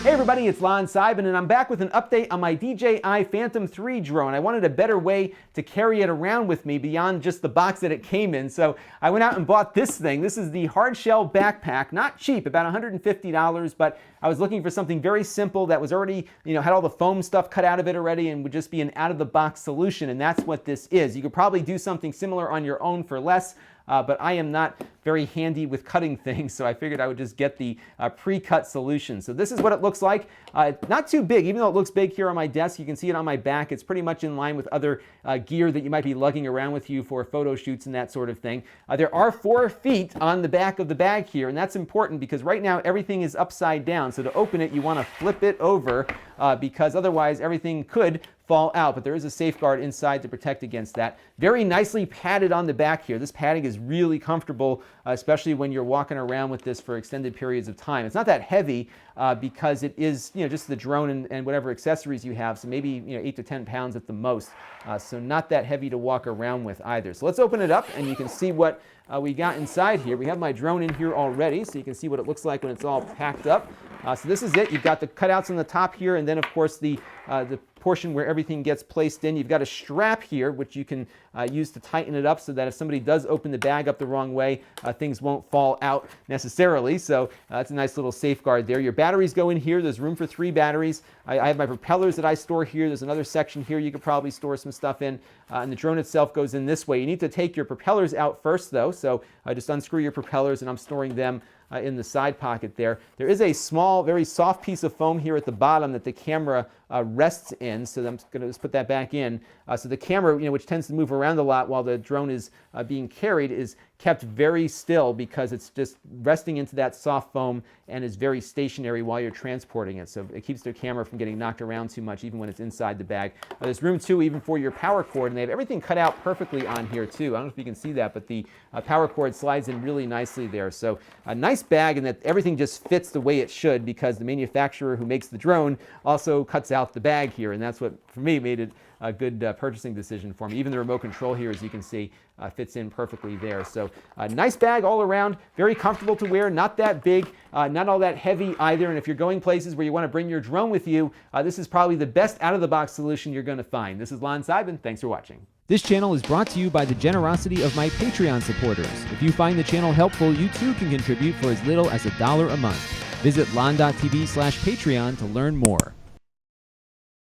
Hey everybody, it's Lon.TV, and I'm back with an update on my DJI Phantom 3 drone. I wanted a better way to carry it around with me beyond just the box that it came in, so I went out and bought this thing. This is the Hardshell backpack. Not cheap, about $150, but I was looking for something very simple that was already, had all the foam stuff cut out of it already and would just be an out-of-the-box solution, and that's what this is. You could probably do something similar on your own for less, but I am not very handy with cutting things, so I figured I would just get the pre-cut solution. So this is what it looks like. Not too big, even though it looks big here on my desk. You can see it on my back. It's pretty much in line with other gear that you might be lugging around with you for photo shoots and that sort of thing. There are 4 feet on the back of the bag here, and that's important because right now everything is upside down. So to open it, you want to flip it over because otherwise everything could fall out, but there is a safeguard inside to protect against that. Very nicely padded on the back here. This padding is really comfortable, especially when you're walking around with this for extended periods of time. It's not that heavy because it is, just the drone and whatever accessories you have, so maybe 8 to 10 pounds at the most. So not that heavy to walk around with either. So let's open it up and you can see what we got inside here. We have my drone in here already, so you can see what it looks like when it's all packed up. So this is it. You've got the cutouts on the top here, and then of course the portion where everything gets placed in. You've got a strap here, which you can use to tighten it up so that if somebody does open the bag up the wrong way, things won't fall out necessarily. So that's a nice little safeguard there. Your batteries go in here. There's room for 3 batteries. I have my propellers that I store here. There's another section here you could probably store some stuff in. And the drone itself goes in this way. You need to take your propellers out first, though. So just unscrew your propellers, and I'm storing them in the side pocket there. There is a small, very soft piece of foam here at the bottom that the camera rests in, so I'm going to just put that back in. So the camera, which tends to move around a lot while the drone is being carried, is kept very still because it's just resting into that soft foam and is very stationary while you're transporting it. So it keeps the camera from getting knocked around too much even when it's inside the bag. There's room too even for your power cord, and they have everything cut out perfectly on here too. I don't know if you can see that, but the power cord slides in really nicely there. So a nice bag, and that everything just fits the way it should because the manufacturer who makes the drone also cuts out the bag here, and that's what, for me, made it a good purchasing decision for me. Even the remote control here, as you can see, fits in perfectly there. So nice bag all around, very comfortable to wear, not that big, not all that heavy either. And if you're going places where you want to bring your drone with you, this is probably the best out-of-the-box solution you're going to find. This is Lon.TV, and thanks for watching. This channel is brought to you by the generosity of my Patreon supporters. If you find the channel helpful, you too can contribute for as little as $1 a month. Visit Lon.TV/Patreon to learn more.